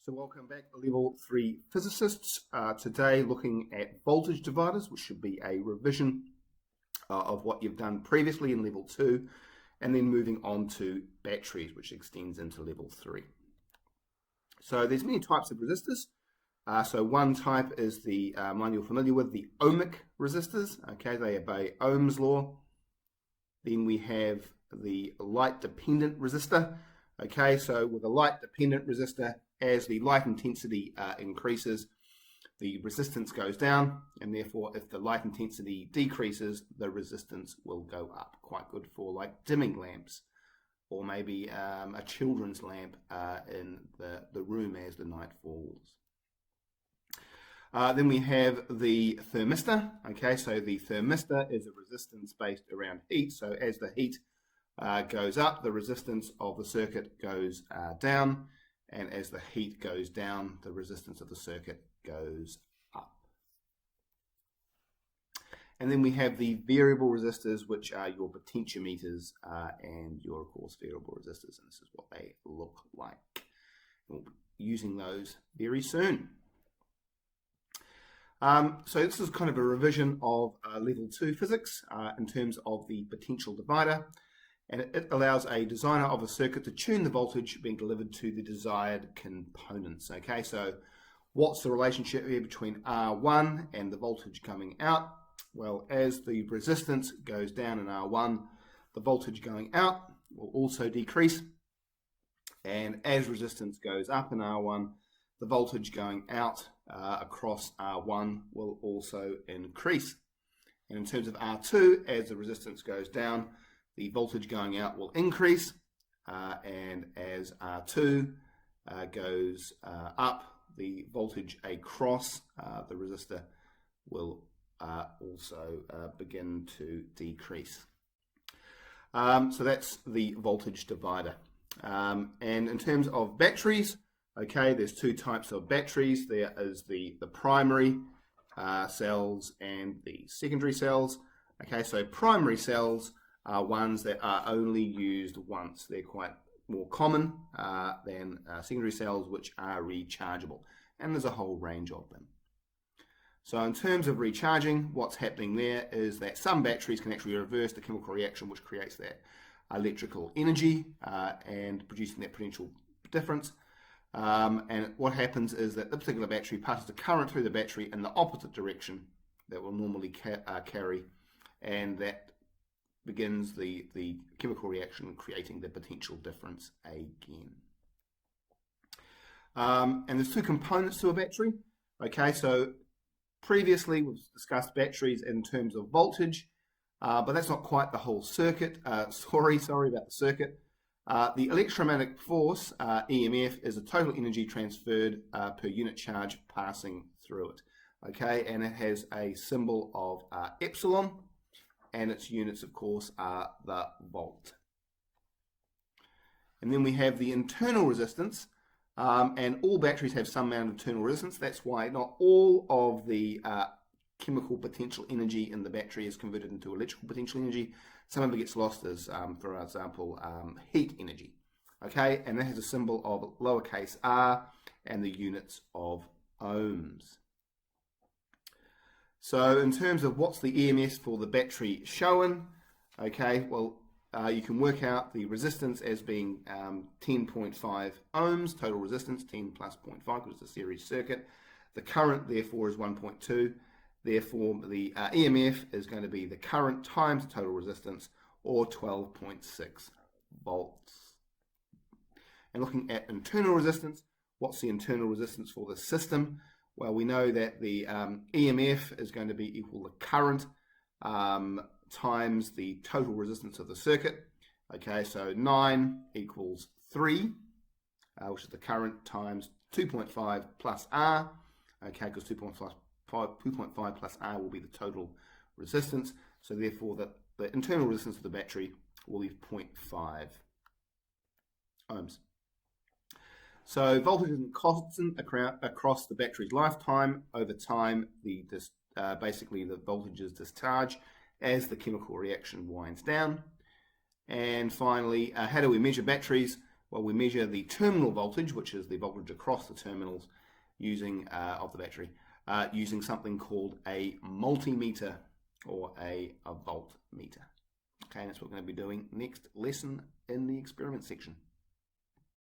So welcome back, Level 3 physicists. Today looking at voltage dividers, which should be a revision of what you've done previously in Level 2, and then moving on to batteries, which extends into Level 3. So there's many types of resistors. So one type is the one you're familiar with, the ohmic resistors. Okay, they obey Ohm's law. Then we have the light-dependent resistor. Okay, so with a light-dependent resistor, as the light intensity increases, the resistance goes down, and therefore if the light intensity decreases, the resistance will go up. Quite good for like dimming lamps, or maybe a children's lamp in the room as the night falls. Then we have the thermistor. Okay, so the thermistor is a resistance based around heat. So as the heat goes up, the resistance of the circuit goes down, and as the heat goes down, the resistance of the circuit goes up. And then we have the variable resistors, which are your potentiometers and your, of course, variable resistors, and this is what they look like. We'll be using those very soon. So this is kind of a revision of Level 2 physics in terms of the potential divider, and it allows a designer of a circuit to tune the voltage being delivered to the desired components. Okay, so what's the relationship here between R1 and the voltage coming out? Well, as the resistance goes down in R1, the voltage going out will also decrease, and as resistance goes up in R1, the voltage going out across R1 will also increase. And in terms of R2, as the resistance goes down, the voltage going out will increase, and as R2 goes up, the voltage across the resistor will also begin to decrease. So that's the voltage divider. And in terms of batteries, okay, there's two types of batteries. There is the primary cells and the secondary cells. Okay, so primary cells are ones that are only used once. They're quite more common than secondary cells, which are rechargeable. And there's a whole range of them. So in terms of recharging, what's happening there is that some batteries can actually reverse the chemical reaction which creates that electrical energy and producing that potential difference. And what happens is that the particular battery passes a current through the battery in the opposite direction that will normally carry, and that begins the chemical reaction, creating the potential difference again. And there's two components to a battery. Okay, so previously we've discussed batteries in terms of voltage, but that's not quite the whole circuit. Sorry about the circuit. The electromagnetic force, EMF, is the total energy transferred per unit charge passing through it. Okay, and it has a symbol of epsilon, and its units, of course, are the volt. And then we have the internal resistance, and all batteries have some amount of internal resistance. That's why not all of the chemical potential energy in the battery is converted into electrical potential energy. Some of it gets lost as, for example, heat energy. Okay, and that has a symbol of lowercase r and the units of ohms. So in terms of what's the EMS for the battery shown, okay, well, you can work out the resistance as being 10.5 ohms, total resistance, 10 plus 0.5 because it's a series circuit. The current, therefore, is 1.2. Therefore, the EMF is going to be the current times the total resistance, or 12.6 volts. And looking at internal resistance, what's the internal resistance for the system? Well, we know that the EMF is going to be equal to current times the total resistance of the circuit. Okay, so 9 equals 3, which is the current, times 2.5 plus R. Okay, because 2.5 plus R will be the total resistance. So therefore, the internal resistance of the battery will be 0.5 ohms. So voltage isn't constant across the battery's lifetime. Over time, basically the voltages discharge as the chemical reaction winds down. And finally, how do we measure batteries? Well, we measure the terminal voltage, which is the voltage across the terminals using of the battery, using something called a multimeter or a voltmeter. Okay, that's what we're going to be doing next lesson in the experiment section.